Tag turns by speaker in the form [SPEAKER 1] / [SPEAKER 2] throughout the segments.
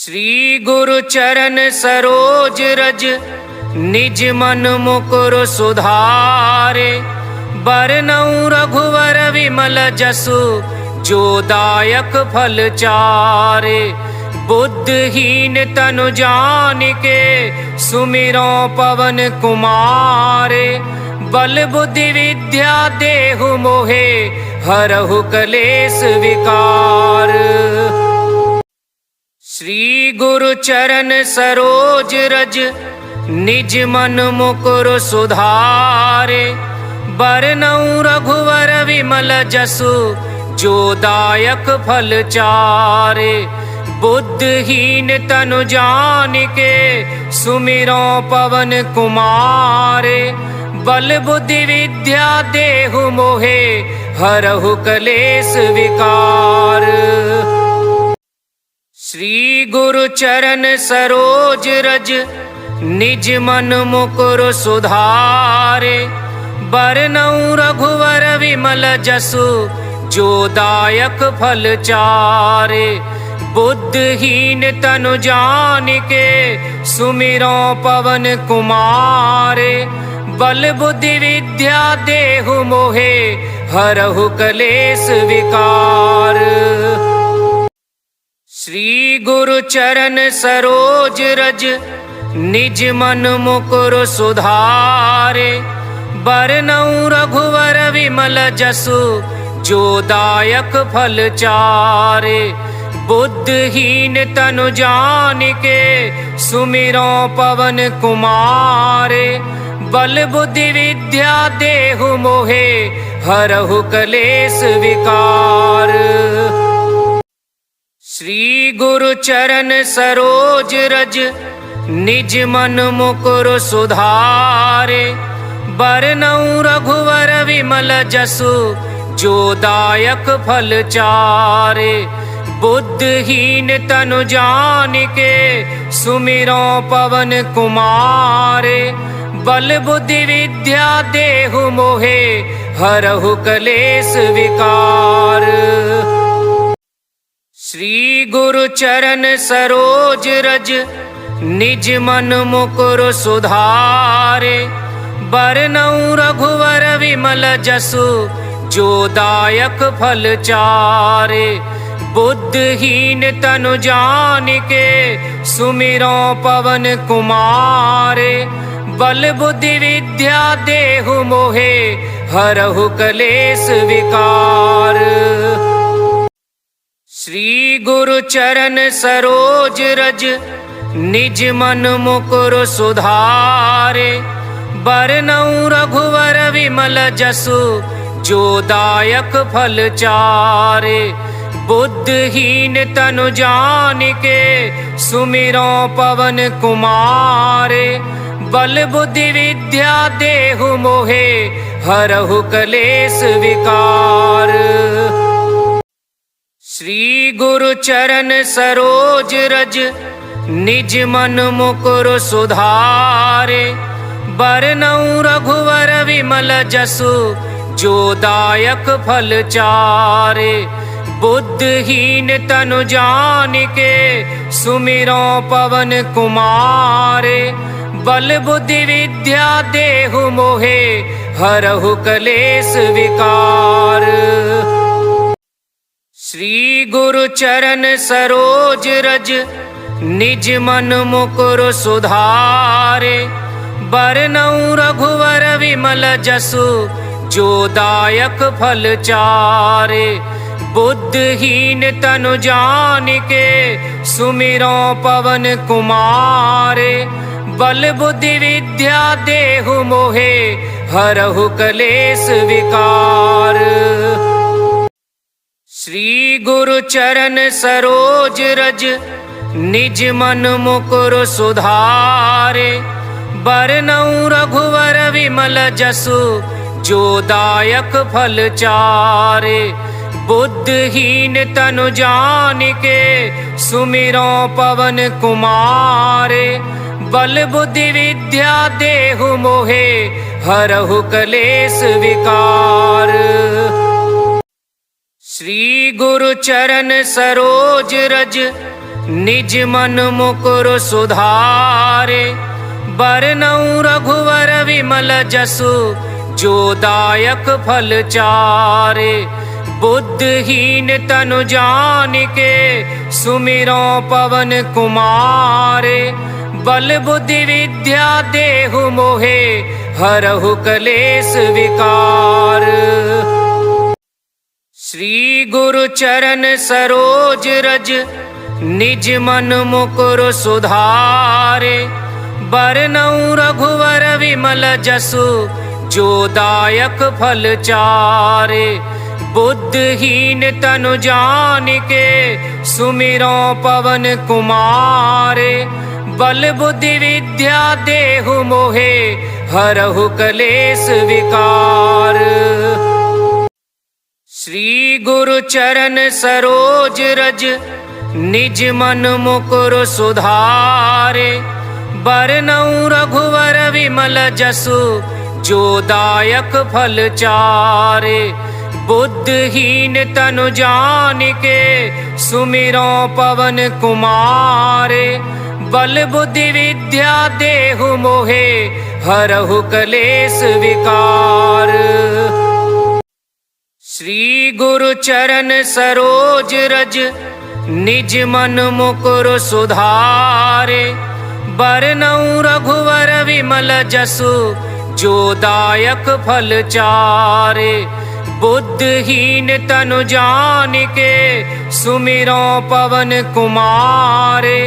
[SPEAKER 1] श्री गुरु चरण सरोज रज निज मन मुकुर सुधारे। बरनउँ रघुवर विमल जसु जो दायक फल चारे। बुद्धहीन तनु जानिके सुमिरो पवन कुमारे। बल बुद्धि विद्या देहु मोहे हरहु कलेस विकार। श्री गुरु चरण सरोज रज निज मन मुकुर सुधारे। बरनउँ रघुवर विमल जसु जो दायक फल चारे। बुद्धहीन तनु जानिके सुमिरो पवन कुमारे। बल बुद्धि विद्या देहु मोहे हरहु कलेस विकार। श्री गुरु चरण सरोज रज निज मन मुकुर सुधारे। बरनउँ रघुवर विमल जसु जो दायक फल चारे। बुद्धहीन तनु जानिके सुमिरो पवन कुमारे। बल बुद्धि विद्या देहु मोहे हरहु कलेस विकार। श्री गुरु चरण सरोज रज निज मन मुकुर सुधारे। बरनउँ रघुवर विमल जसु जो दायक फल चारे। बुद्धहीन तनु जानिके सुमिरो पवन कुमारे। बल बुद्धि विद्या देहु मोहे हरहु कलेस विकार। श्री गुरु चरण सरोज रज निज मन मुकुर सुधारे। बरनउँ रघुवर विमल जसु जो दायक फल चारे। बुद्धहीन तनु जानिके सुमिरो पवन कुमारे। बल बुद्धि विद्या देहु मोहे हरहु कलेस विकार। श्री गुरु चरण सरोज रज निज मन मुकुर सुधारे। बरनउँ रघुवर विमल जसु जो दायक फल चारे। बुद्धहीन तनु जानिके सुमिरो पवन कुमारे। बल बुद्धि विद्या देहु मोहे हरहु कलेस विकार। श्री गुरु चरण सरोज रज निज मन मुकुर सुधारे। बरनउँ रघुवर विमल जसु जो दायक फल चारे। बुद्धहीन तनु जानिके सुमिरो पवन कुमारे। बल बुद्धि विद्या देहु मोहे हरहु कलेस विकार। श्री गुरु चरण सरोज रज निज मन मुकुर सुधारे। बरनउँ रघुवर विमल जसु जो दायक फल चारे। बुद्धहीन तनु जानिके सुमिरो पवन कुमारे। बल बुद्धि विद्या देहु मोहे हरहु कलेस विकार। श्री गुरु चरण सरोज रज निज मन मुकुर सुधारे। बरनउँ रघुवर विमल जसु जो दायक फल चारे। बुद्धहीन तनु जानिके सुमिरो पवन कुमारे। बल बुद्धि विद्या देहु मोहे हरहु कलेस विकार। श्री गुरु चरण सरोज रज निज मन मुकुर सुधारे। बरनउँ रघुवर विमल जसु जो दायक फल चारे। बुद्धहीन तनु जानिके सुमिरो पवन कुमारे। बल बुद्धि विद्या देहु मोहे हरहु कलेस विकार। श्री गुरु चरण सरोज रज निज मन मुकुर सुधारे। बरनउँ रघुवर विमल जसु जो दायक फल चारे। बुद्धिहीन तनु जानिके सुमिरो पवन कुमारे। बल बुद्धि विद्या देहु मोहे हरहु कलेस विकार। श्री गुरु चरण सरोज रज निज मन मुकुर सुधारे। बरनउँ रघुवर विमल जसु जो दायक फल चारे। बुद्धिहीन तनु जानिके सुमिरो पवन कुमारे। बल बुद्धि विद्या देहु मोहे हरहु कलेस विकार। श्री गुरु चरण सरोज रज निज मन मुकुर सुधारे। बरनउँ रघुवर विमल जसु जो दायक फल चारे। बुद्धिहीन तनु जानिके सुमिरो पवन कुमारे। बल बुद्धि विद्या देहु मोहे हरहु कलेस विकार। श्री गुरु चरण सरोज रज निज मन मुकुर सुधारे। बरनउँ रघुवर विमल जसु जो दायक फल चारे। बुद्धिहीन तनु जानिके सुमिरो पवन कुमारे।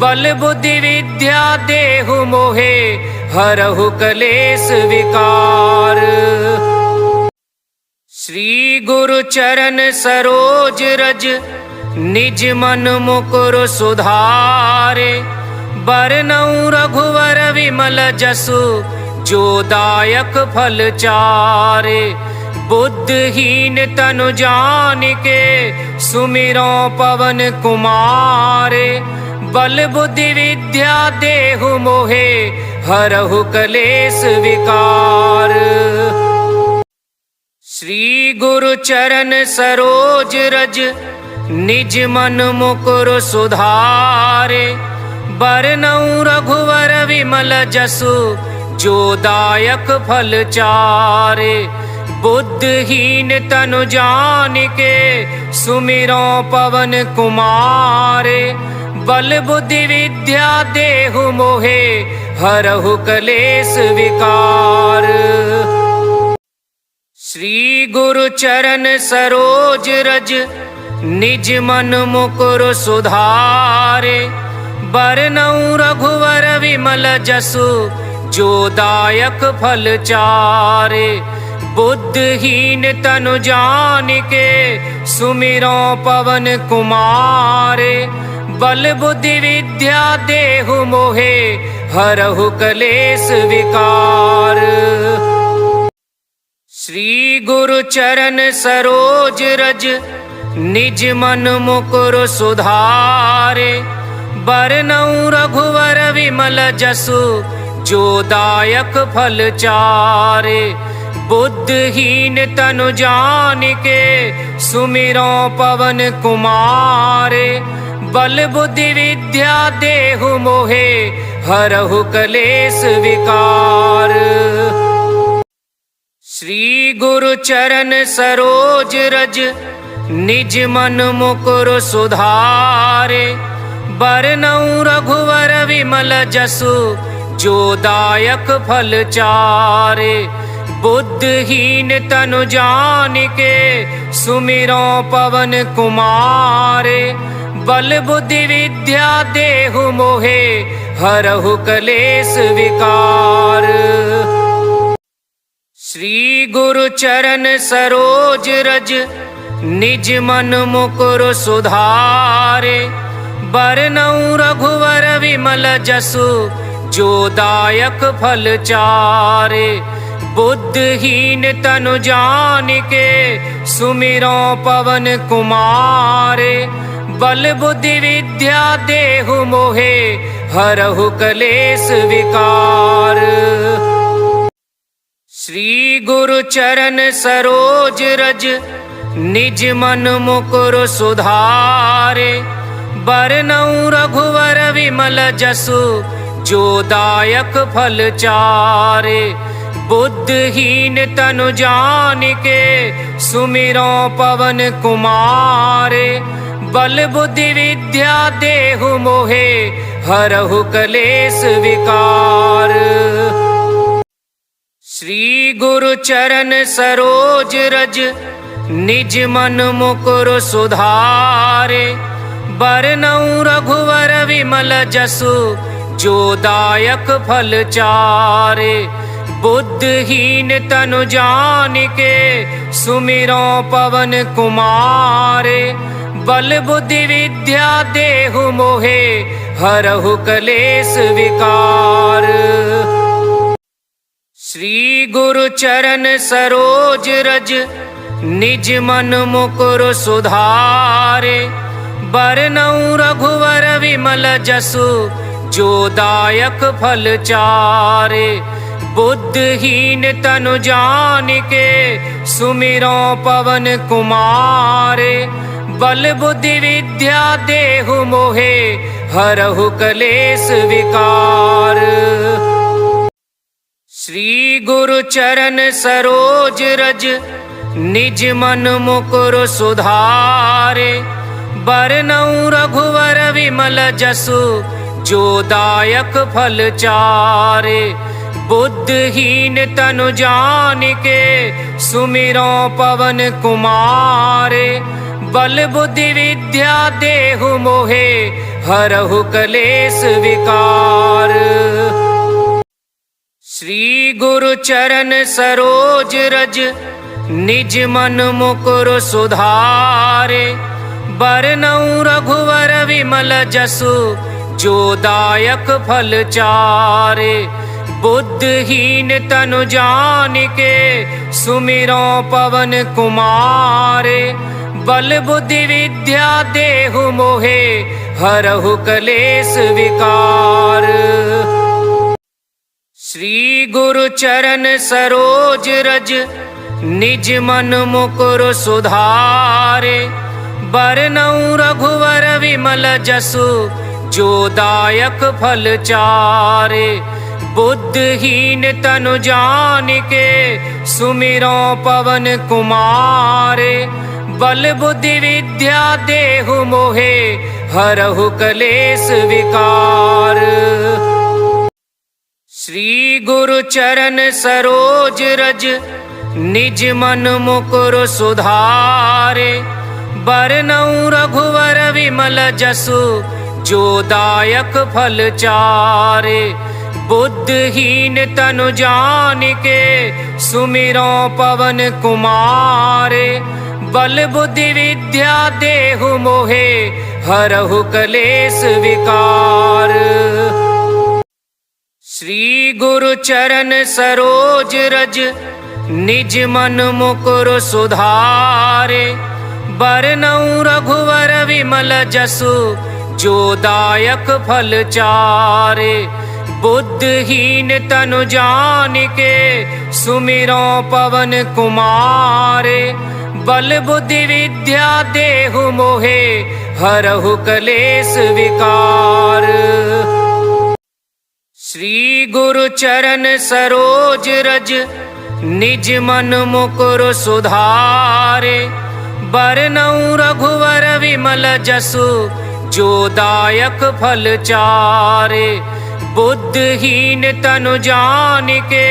[SPEAKER 1] बल बुद्धि विद्या देहु मोहे हरहु कलेस विकार। श्री गुरु चरण सरोज रज निज मन मुकुर सुधारे। बरनउँ रघुवर विमल जसु जो दायक फल चारे। बुद्धिहीन तनु जानिके सुमिरो पवन कुमारे। बल बुद्धि विद्या देहु मोहे हरहु कलेस विकार। श्री गुरु चरण सरोज रज निज मन मुकुर सुधारे। बरनउँ रघुवर विमल जसु जो दायक फल चारे। बुद्धिहीन तनु जानिके सुमिरो पवन कुमारे। बल बुद्धि विद्या देहु मोहे हरहु कलेस विकार। श्री गुरु चरण सरोज रज निज मन मुकुर सुधारे। बरनउँ रघुवर विमल जसु जो दायक फल चारे। बुद्धिहीन तनु जानिके सुमिरो पवन कुमारे। बल बुद्धि विद्या देहु मोहे हरहु कलेस विकार। श्री गुरु चरण सरोज रज निज मन मुकुर सुधारे। बरनउँ रघुवर विमल जसु जो दायक फल चारे। बुद्धिहीन तनु जानिके सुमिरो पवन कुमारे। बल बुद्धि विद्या देहु मोहे हरहु कलेस विकार। श्री गुरु चरण सरोज रज निज मन मुकुर सुधारे। बरनउँ रघुवर विमल जसु जो दायक फल चारे। बुद्धिहीन तनु जानिके सुमिरो पवन कुमारे। बल बुद्धि विद्या देहु मोहे हरहु कलेस विकार। श्री गुरु चरण सरोज रज निज मन मुकुर सुधारे। बरनउँ रघुवर विमल जसु जो दायक फल चारे। बुद्धिहीन तनु जानिके सुमिरो पवन कुमारे। बल बुद्धि विद्या देहु मोहे हरहु कलेस विकार। श्री गुरु चरण सरोज रज निज मन मुकुर सुधारे। बरनउँ रघुवर विमल जसु जो दायक फल चारे। बुद्धिहीन तनु जानिके सुमिरो पवन कुमारे। बल बुद्धि विद्या देहु मोहे हरहु कलेस विकार। श्री गुरु चरण सरोज रज निज मन मुकुर सुधारे। बरनउँ रघुवर विमल जसु जो दायक फल चारे। बुद्धिहीन तनु जानिके सुमिरो पवन कुमारे। बल बुद्धि विद्या देहु मोहे हरहु कलेस विकार। श्री गुरु चरण सरोज रज निज मन मुकुर सुधारे। बरनउँ रघुवर विमल जसु जो दायक फल चारे। बुद्धिहीन तनु जानिके सुमिरो पवन कुमारे। बल बुद्धि विद्या देहु मोहे हरहु कलेस विकार। श्री गुरु चरण सरोज रज निज मन मुकुर सुधारे। बरनउँ रघुवर विमल जसु जो दायक फल चारे। बुद्धिहीन तनु जानिके सुमिरो पवन कुमारे। बल बुद्धि विद्या देहु मोहे हरहु कलेस विकार। श्री गुरु चरण सरोज रज निज मन मुकुर सुधारे। बरनउँ रघुवर विमल जसु जो दायक फल चारे। बुद्धिहीन तनु जानिके सुमिरो पवन कुमारे। बल बुद्धि विद्या देहु मोहे हरहु कलेस विकार। श्री गुरु चरण सरोज रज निज मन मुकुर सुधारे। बरनउँ रघुवर विमल जसु जो दायक फल चारे। बुद्धिहीन तनु जानिके सुमिरो पवन कुमारे। बल बुद्धि विद्या देहु मोहे हरहु कलेस विकार। श्री गुरु चरण सरोज रज निज मन मुकुर सुधारे। बरनउँ रघुवर विमल जसु जो दायक फल चारे। बुद्धिहीन तनु जानिके सुमिरो पवन कुमारे। बल बुद्धि विद्या देहु मोहे हरहु कलेस विकार। श्री गुरु चरण सरोज रज निज मन मुकुर सुधारे। बरनउँ रघुवर विमल जसु जो दायक फल चारे। बुद्धिहीन तनु जानिके सुमिरो पवन कुमारे। बल बुद्धि विद्या देहु मोहे हरहु कलेस विकार। श्री गुरु चरण सरोज रज निज मन मुकुर सुधारे। बरनउँ रघुवर विमल जसु जो दायक फल चारे। बुद्धिहीन तनु जानिके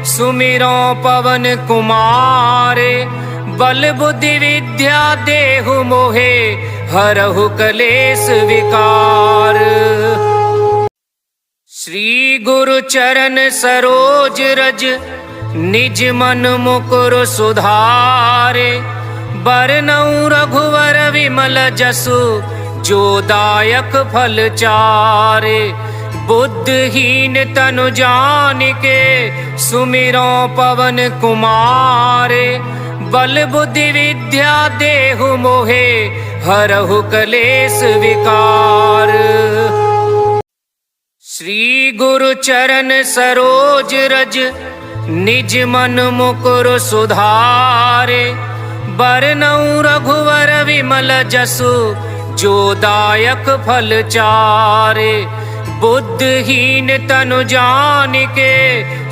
[SPEAKER 1] सुमिरो पवन कुमारे। बल बुद्धि विद्या देहु मोहे हरहु कलेस विकार। श्री गुरु चरण सरोज रज निज मन मुकुर सुधारे। बरनउँ रघुवर विमल जसु जो दायक फल चारे। बुद्धिहीन तनु जानिके सुमिरो पवन कुमारे। बल बुद्धि विद्या देहु मोहे हरहु कलेस विकार। श्री गुरु चरण सरोज रज निज मन मुकुर सुधारे। बरनउँ रघुवर विमल जसु जो दायक फल चारे। बुद्धहीन तनु जान के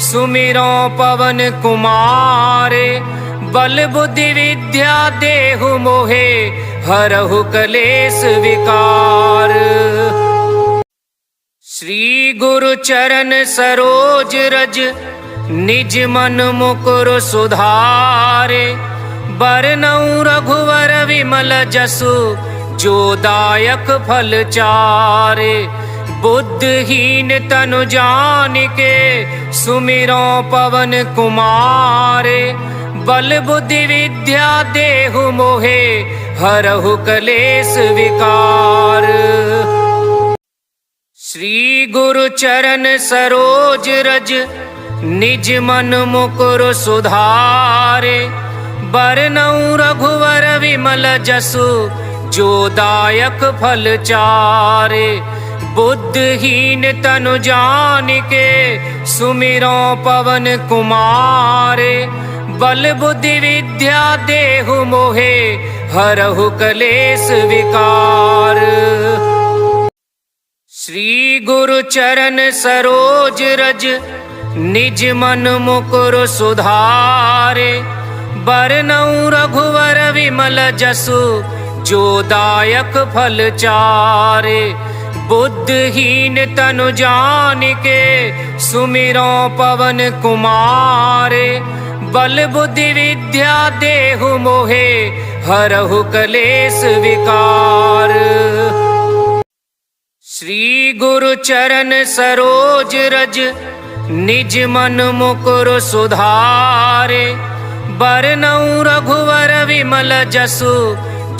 [SPEAKER 1] सुमिरो पवन कुमारे। बल बुद्धि विद्या देहु मोहे हरहु कलेस विकार। श्री गुरु चरण सरोज रज निज मन मुकुर सुधारे। बरनउँ रघुवर विमल जसु जो दायक फल चारे। बुद्धहीन तनु जान के सुमिरो पवन कुमारे। बल बुद्धि विद्या देहु मोहे हरहु कलेस विकार। श्री गुरु चरण सरोज रज निज मन मुकुर सुधारे। बरनउँ रघुवर विमल जसु जो दायक फल चारे। बुद्धहीन तनु जान के सुमिरो पवन कुमारे। बल बुद्धि विद्या देहु मोहे हरहु कलेस विकार। श्री गुरु चरण सरोज रज निज मन मुकुर सुधारे। बरनउँ रघुवर विमल जसु जो दायक फल चारे। बुद्धहीन तनु जान के सुमिरो पवन कुमारे। बल बुद्धि विद्या देहु मोहे हरहु कलेस विकार। श्री गुरु चरण सरोज रज निज मन मुकुर सुधारे। बरनउँ रघुवर विमल जसु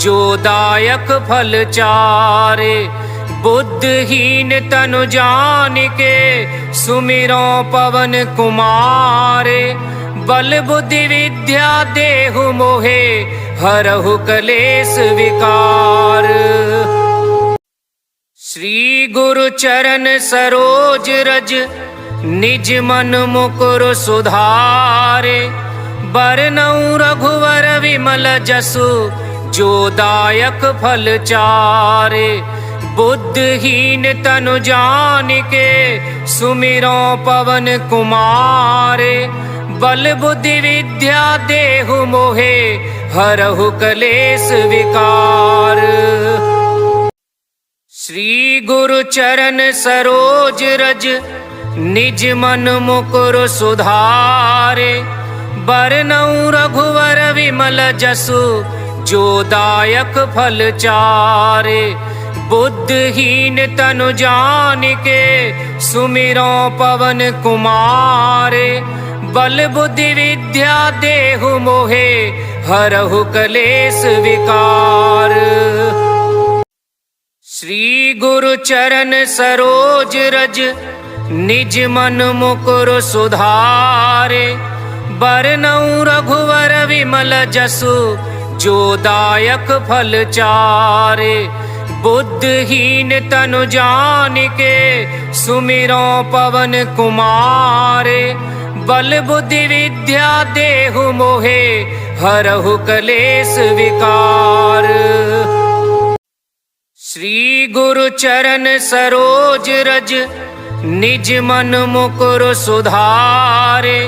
[SPEAKER 1] जो दायक फल चारे। बुद्धहीन तनु जान के सुमिरो पवन कुमारे। बल बुद्धि विद्या देहु मोहे हरहु कलेस विकार। श्री गुरु चरण सरोज रज निज मन मुकुर सुधारे। बरनउँ रघुवर विमल जसु जो दायक फल चारे। बुद्धहीन तनु जान के सुमिरो पवन कुमारे। बल बुद्धि विद्या देहु मोहे हरहु कलेस विकार। श्री गुरु चरण सरोज रज निज मन मुकुर सुधारे। बरनउँ रघुवर विमल जसु जो दायक फल चारे। बुद्धहीन तनु जान के सुमिरो पवन कुमारे। बल बुद्धि विद्या देहु मोहे हरहु कलेस विकार। श्री गुरु चरण सरोज रज निज मन मुकुर सुधारे। बरनउँ रघुवर विमल जसु जो दायक फल चारे। बुद्धहीन तनु जान के सुमिरो पवन कुमारे। बल बुद्धि विद्या देहु मोहे हरहु कलेस विकार। श्री गुरु चरण सरोज रज निज मन मुकुर सुधारे।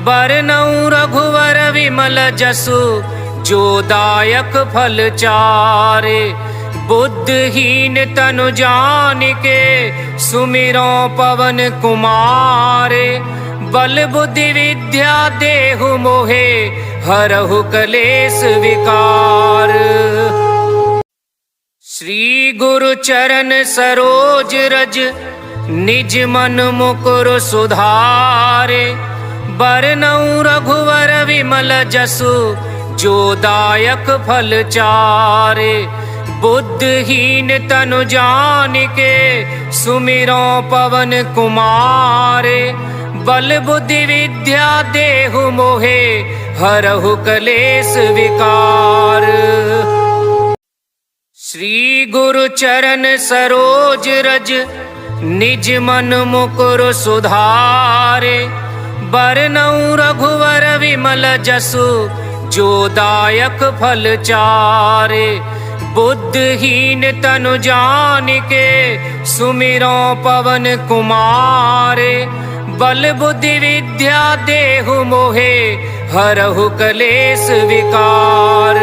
[SPEAKER 1] बरनउँ रघुवर विमल जसु जो दायक फल चारे। बुद्धहीन तनु जान के सुमिरो पवन कुमारे। बल बुद्धि विद्या देहु मोहे हरहु कलेस विकार। श्री गुरु चरण सरोज रज निज मन मुकुर सुधारे। बरनउँ रघुवर विमल जसु जो दायक फल चारे। बुद्धहीन तनु जान के सुमिरो पवन कुमारे। बल बुद्धि विद्या देहु मोहे हरहु कलेस विकार। श्री गुरु चरण सरोज रज निज मन मुकुर सुधारे। बरनउँ रघुवर विमल जसु जो दायक फल चारे। बुद्धहीन तनु जान के सुमिरो पवन कुमार। बल बुद्धि विद्या देहु मोहे हरहु कलेस विकार।